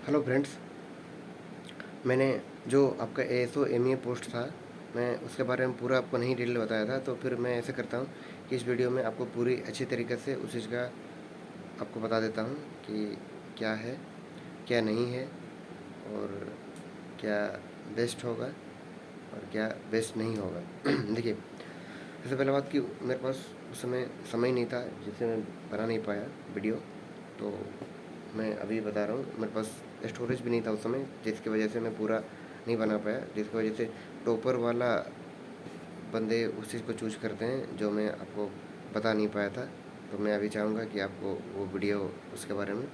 Hello friends. मैंने जो आपका एएसओ एमईए पोस्ट था, मैं उसके बारे में पूरा आपको नहीं डिटेल बताया था, तो फिर मैं ऐसे करता हूँ कि इस वीडियो में आपको पूरी अच्छी तरीके से उस चीज़ का आपको बता देता हूँ कि क्या है, क्या नहीं है, और क्या बेस्ट होगा और क्या बेस्ट नहीं होगा। देखिए, सबसे पहले बात कि मेरे पास उस समय नहीं था जिससे मैं बना नहीं पाया वीडियो। तो मैं अभी बता रहा हूँ, मेरे पास स्टोरेज भी नहीं था उस समय, जिसकी वजह से मैं पूरा नहीं बना पाया, जिसकी वजह से टॉपर वाला बंदे उस चीज़ को चूज करते हैं जो मैं आपको बता नहीं पाया था। तो मैं अभी चाहूँगा कि आपको वो वीडियो, उसके बारे में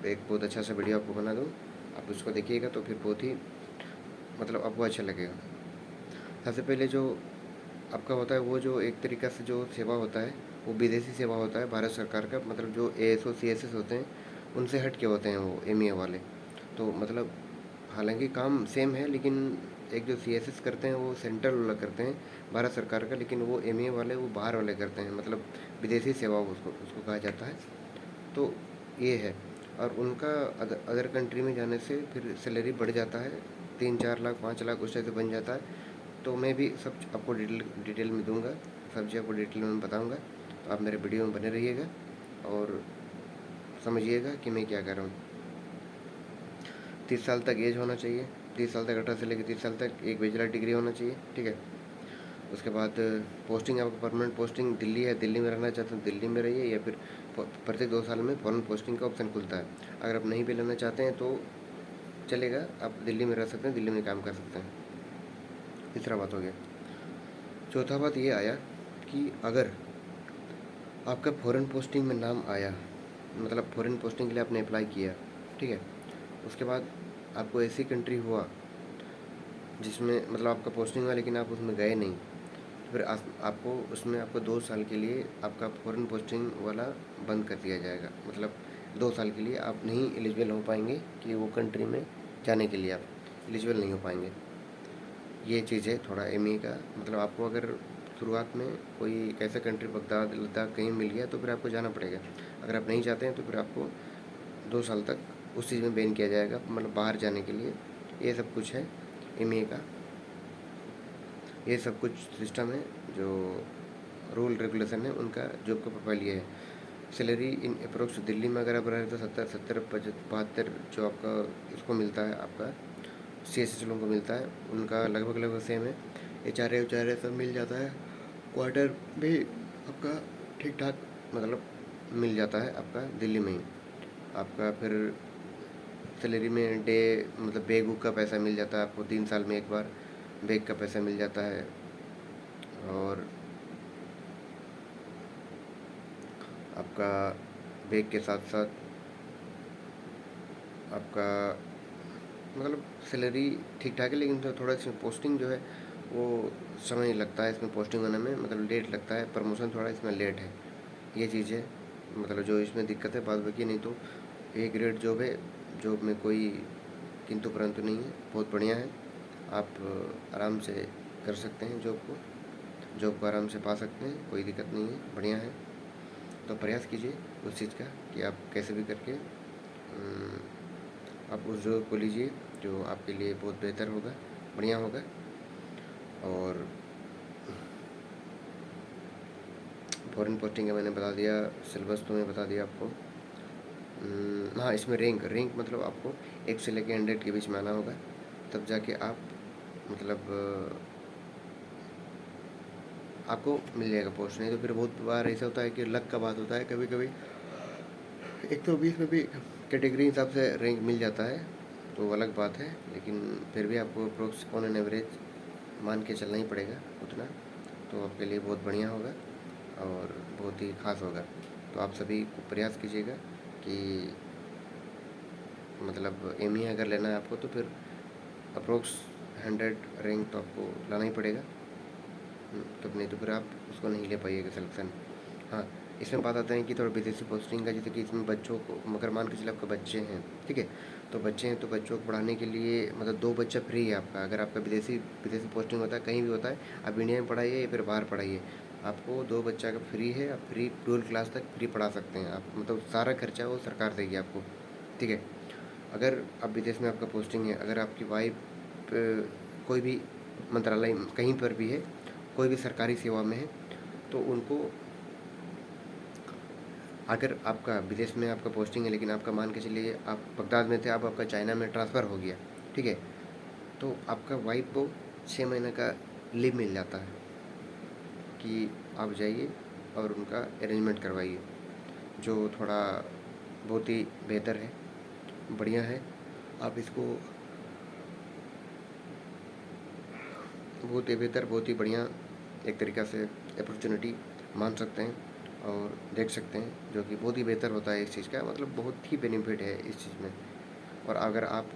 एक बहुत अच्छा सा वीडियो आपको बना दूँ। आप उसको देखिएगा तो फिर बहुत ही मतलब आपको अच्छा लगेगा। सबसे पहले जो आपका होता है, वो जो एक तरीक़ा से जो सेवा होता है, वो विदेशी सेवा होता है भारत सरकार का। मतलब जो एएसओ सीएसएस होते हैं, उनसे हट के होते हैं वो एमईए वाले। तो मतलब हालांकि काम सेम है, लेकिन एक जो सीएसएस करते हैं वो सेंट्रल वाला करते हैं, भारत सरकार का, लेकिन वो एमईए वाले वो बाहर वाले करते हैं, मतलब विदेशी सेवा उसको उसको कहा जाता है। तो ये है। और उनका अदर कंट्री में जाने से फिर सैलरी बढ़ जाता है, 3-4 लाख 5 लाख उस टाइप से बन जाता है। तो मैं भी सब आपको डिटेल में दूंगा, सब चीज़ आपको डिटेल में बताऊंगा। तो आप मेरे वीडियो में बने रहिएगा और समझिएगा कि मैं क्या कर रहा हूँ। 30 साल तक एज होना चाहिए, 30 साल तक, 18 से लेकर 30 साल तक एक बैचलर डिग्री होना चाहिए, ठीक है। उसके बाद पोस्टिंग, आपको परमानेंट पोस्टिंग दिल्ली है, दिल्ली में रहना चाहते हैं दिल्ली में रहिए, या फिर प्रत्येक 2 साल में फॉरेन पोस्टिंग का ऑप्शन खुलता है। अगर आप नहीं भी लेना चाहते हैं तो चलेगा, आप दिल्ली में रह सकते हैं, दिल्ली में काम कर सकते हैं। तीसरा बात हो गया। चौथा बात ये आया कि अगर आपका फॉरेन पोस्टिंग में नाम आया, मतलब फॉरेन पोस्टिंग के लिए आपने अप्लाई किया, ठीक है, उसके बाद आपको ऐसी कंट्री हुआ जिसमें मतलब आपका पोस्टिंग हुआ लेकिन आप उसमें गए नहीं, तो फिर आपको उसमें आपको 2 साल के लिए आपका फॉरेन पोस्टिंग वाला बंद कर दिया जाएगा। मतलब 2 साल के लिए आप नहीं एलिजिबल हो पाएंगे कि वो कंट्री में जाने के लिए आप एलिजिबल नहीं हो पाएंगे। ये चीज़ है थोड़ा एमई का। मतलब आपको अगर शुरुआत में कोई एक ऐसा कंट्री, बगदाद लद्दाख कहीं मिल गया तो फिर आपको जाना पड़ेगा। अगर आप नहीं जाते हैं तो फिर आपको 2 साल तक उस चीज़ में बैन किया जाएगा, मतलब बाहर जाने के लिए। ये सब कुछ है एमईए का, ये सब कुछ सिस्टम है, जो रूल रेगुलेशन है उनका। जॉब का प्रोफाइल ये है। सैलरी इन अप्रोक्स दिल्ली में अगर आप रहे तो 70-72 जो आपका इसको मिलता है, आपका सीएसएस लोगों को मिलता है, उनका लगभग लगभग सेम है। एचआरए सब मिल जाता है, क्वार्टर भी आपका ठीक ठाक मतलब मिल जाता है आपका दिल्ली में ही। आपका फिर सैलरी में डे मतलब बैग वूग का पैसा मिल जाता है आपको, 3 साल में एक बार बैग का पैसा मिल जाता है। और आपका बैग के साथ साथ आपका मतलब सैलरी ठीक ठाक है, लेकिन तो थोड़ा इसमें पोस्टिंग जो है वो समय लगता है इसमें पोस्टिंग होने में, मतलब लेट लगता है, प्रमोशन थोड़ा इसमें लेट है। ये चीज़ है मतलब जो इसमें दिक्कत है। बाद बाकी नहीं तो ए ग्रेड जॉब है, जॉब में कोई किंतु परंतु नहीं है, बहुत बढ़िया है। आप आराम से कर सकते हैं जॉब को आराम से पा सकते हैं, कोई दिक्कत नहीं है, बढ़िया है। तो प्रयास कीजिए उस चीज़ का कि आप कैसे भी करके आप उस जॉब को लीजिए जो आपके लिए बहुत बेहतर होगा, बढ़िया होगा। और फॉरेन पोस्टिंग का मैंने बता दिया, सिलेबस तो मैं बता दिया आपको। हाँ, इसमें रैंक मतलब आपको 1 से लेकर 100 के बीच में आना होगा, तब जाके आप मतलब आपको मिल जाएगा पोस्ट। नहीं तो फिर बहुत बार ऐसा होता है कि लक का बात होता है, कभी कभी 120 में भी कैटेगरी हिसाब से रैंक मिल जाता है, तो अलग बात है। लेकिन फिर भी आपको अप्रोक्स ऑन एन एवरेज मान के चलना ही पड़ेगा उतना, तो आपके लिए बहुत बढ़िया होगा और बहुत ही ख़ास होगा। तो आप सभी को प्रयास कीजिएगा कि मतलब एमई अगर लेना है आपको तो फिर अप्रोक्स 100 रैंक तो आपको लाना ही पड़ेगा। तो नहीं तो फिर आप उसको नहीं ले पाइएगा सिलेक्शन। हाँ, इसमें बात आते हैं कि थोड़ा विदेशी पोस्टिंग का, जैसे कि इसमें बच्चों को, मगर मान के चलिए आपके बच्चे हैं, ठीक है, तो बच्चे हैं तो बच्चों को पढ़ाने के लिए मतलब 2 बच्चा फ्री है आपका। अगर आपका विदेशी विदेशी पोस्टिंग होता है, कहीं भी होता है, आप इंडिया में पढ़ाइए या फिर बाहर पढ़ाइए, आपको 2 बच्चा का फ्री है। आप फ्री 12 क्लास तक फ्री पढ़ा सकते हैं आप, मतलब सारा खर्चा वो सरकार देगी आपको, ठीक है। अगर आप विदेश में आपका पोस्टिंग है, अगर आपकी वाइफ कोई भी मंत्रालय कहीं पर भी है, कोई भी सरकारी सेवा में है, तो उनको, अगर आपका विदेश में आपका पोस्टिंग है लेकिन आपका मान के चलिए आप बगदाद में थे, अब आपका चाइना में ट्रांसफ़र हो गया, ठीक है, तो आपका वाइफ को 6 महीने का लीव मिल जाता है कि आप जाइए और उनका अरेंजमेंट करवाइए, जो थोड़ा बहुत ही बेहतर है, बढ़िया है। आप इसको बहुत ही बेहतर, बहुत ही बढ़िया एक तरीक़ा से अपॉर्चुनिटी मान सकते हैं और देख सकते हैं, जो कि बहुत ही बेहतर होता है इस चीज़ का, मतलब बहुत ही बेनिफिट है इस चीज़ में। और अगर आप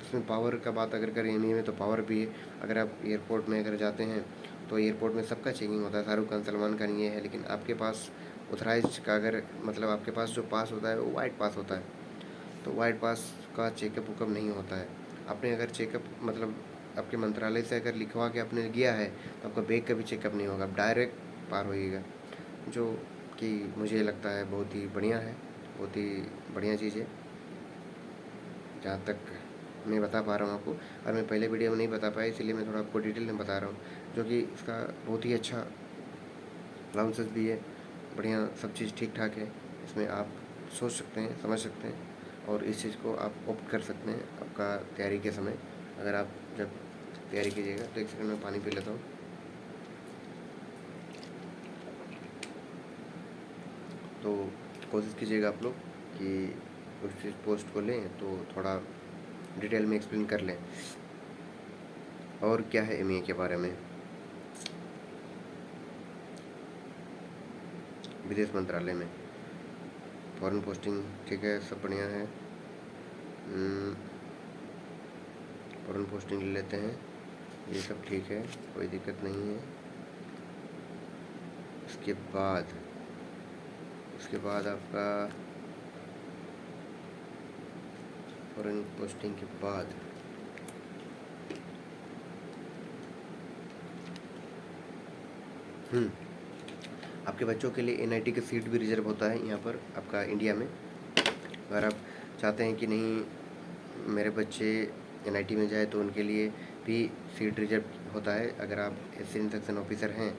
इसमें पावर का बात अगर करें एमईए में, तो पावर भी है। अगर आप एयरपोर्ट में अगर जाते हैं तो एयरपोर्ट में सबका चेकिंग होता है, शाहरुख खान सलमान खान ये है, लेकिन आपके पास ऑथराइज का अगर मतलब आपके पास जो पास होता है वो वाइट पास होता है, तो वाइट पास का चेकअप वुकअप नहीं होता है। आपने अगर चेकअप मतलब आपके मंत्रालय से अगर लिखवा के आपने गया है, तो आपका बैग का भी चेकअप नहीं होगा, आप डायरेक्ट पार होइएगा, जो कि मुझे लगता है बहुत ही बढ़िया है, बहुत ही बढ़िया चीज़ है, जहाँ तक मैं बता पा रहा हूँ आपको। और मैं पहले वीडियो में नहीं बता पाया, इसलिए मैं थोड़ा आपको डिटेल में बता रहा हूँ, जो कि इसका बहुत ही अच्छा अलाउंसेस भी है, बढ़िया सब चीज़ ठीक ठाक है। इसमें आप सोच सकते हैं, समझ सकते हैं, और इस चीज़ को आप ऑप्ट कर सकते हैं आपका तैयारी के समय। अगर आप जब तैयारी कीजिएगा, तो एक सेकंड में पानी पी लेता हूँ। तो कोशिश कीजिएगा आप लोग कि उस चीज़ पोस्ट को लें तो थोड़ा डिटेल में एक्सप्लेन कर लें। और क्या है एमईए के बारे में, विदेश मंत्रालय में फॉरेन पोस्टिंग, ठीक है, सब बढ़िया है। फॉरेन पोस्टिंग ले लेते हैं, ये सब ठीक है, कोई दिक्कत नहीं है। उसके बाद आपका फॉरेन पोस्टिंग के बाद आपके बच्चों के लिए एनआईटी का सीट भी रिजर्व होता है यहाँ पर आपका इंडिया में। अगर आप चाहते हैं कि नहीं मेरे बच्चे एनआईटी में जाए, तो उनके लिए भी सीट रिजर्व होता है। अगर आप असिस्टेंट सेक्शन ऑफिसर हैं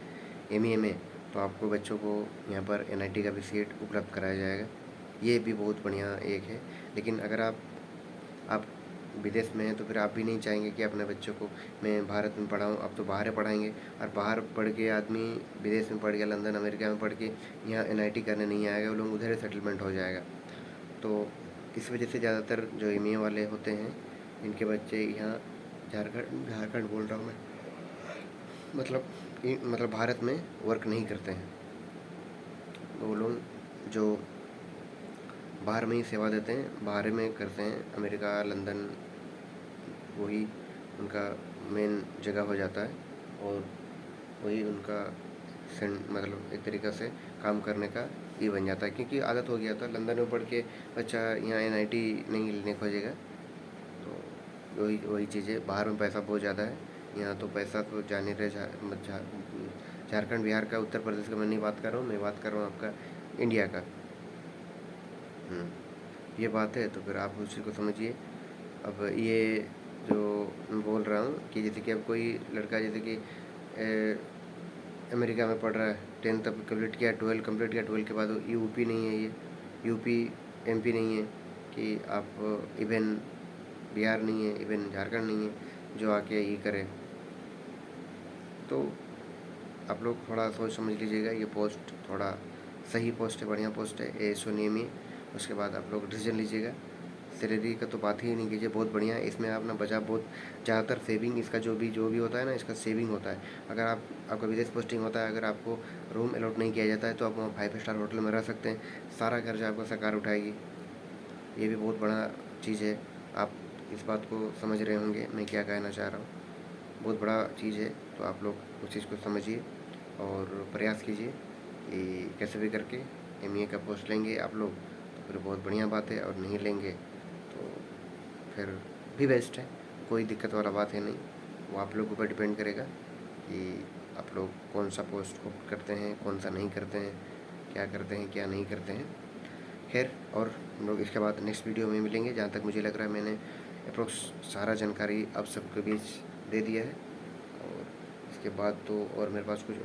एमईए में, तो आपको बच्चों को यहाँ पर एनआईटी का भी सीट उपलब्ध कराया जाएगा, ये भी बहुत बढ़िया एक है। लेकिन अगर आप विदेश में हैं, तो फिर आप भी नहीं चाहेंगे कि अपने बच्चों को मैं भारत में पढ़ाऊँ, आप तो बाहर पढ़ाएंगे, और बाहर पढ़ के आदमी विदेश में पढ़ गया, लंदन अमेरिका में पढ़ के यहाँ एनआईटी करने नहीं आएगा, वो लोग उधर ही सेटलमेंट हो जाएगा। तो इस वजह से ज़्यादातर जो एमईए वाले होते हैं, इनके बच्चे यहाँ झारखंड बोल रहा हूँ मैं, मतलब भारत में वर्क नहीं करते हैं, वो लोग जो बाहर में ही सेवा देते हैं, बाहर में करते हैं, अमेरिका लंदन, वही उनका मेन जगह हो जाता है, और वही उनका मतलब एक तरीक़ा से काम करने का ये बन जाता है, क्योंकि आदत हो गया था। लंदन में पढ़ के बच्चा यहाँ एनआईटी नहीं लेने खोजेगा, तो वही चीज़ है, बाहर में पैसा बहुत ज़्यादा है, यहाँ तो पैसा तो जाने रहे झारखंड बिहार का, उत्तर प्रदेश का मैं नहीं बात कर रहा हूँ, मैं बात कर रहा हूँ आपका इंडिया का। ये बात है, तो फिर आप उस चीज़ को समझिए। अब ये जो मैं बोल रहा हूँ कि जैसे कि अब कोई लड़का जैसे कि अमेरिका में पढ़ रहा है, 10th तक कम्प्लीट किया, 12 कम्प्लीट किया, 12 के बाद यूपी नहीं है, ये यूपी एमपी नहीं है, कि आप इवन बिहार नहीं है, इवन झारखंड नहीं है जो आके ये करे, तो आप लोग थोड़ा सोच समझ लीजिएगा। ये पोस्ट थोड़ा सही पोस्ट है, बढ़िया पोस्ट है, ये सुनिए में। उसके बाद आप लोग डिसीजन लीजिएगा। सैलरी का तो बात ही नहीं कीजिए, बहुत बढ़िया है, इसमें आप ना बचा बहुत ज़्यादातर सेविंग, इसका जो भी होता है ना, इसका सेविंग होता है। अगर आपका विदेश पोस्टिंग होता है, अगर आपको रूम अलॉट नहीं किया जाता है, तो आप वहाँ 5 स्टार होटल में रह सकते हैं, सारा खर्चा आपको सरकार उठाएगी, ये भी बहुत बड़ा चीज़ है। आप इस बात को समझ रहे होंगे मैं क्या कहना चाह रहा हूँ, बहुत बड़ा चीज़ है। तो आप लोग उस चीज़ को समझिए और प्रयास कीजिए कि कैसे भी करके एमईए का पोस्ट लेंगे आप लोग, तो फिर बहुत बढ़िया बात है, और नहीं लेंगे तो फिर भी बेस्ट है, कोई दिक्कत वाला बात है नहीं। वो आप लोग के ऊपर डिपेंड करेगा कि आप लोग कौन सा पोस्ट को करते हैं, कौन सा नहीं करते हैं, क्या करते हैं क्या नहीं करते हैं। खैर, और हम लोग इसके बाद नेक्स्ट वीडियो में मिलेंगे। जहाँ तक मुझे लग रहा है मैंने अप्रोक्स सारा जानकारी आप सबके बीच दे दिया है, और इसके बाद तो और मेरे पास कुछ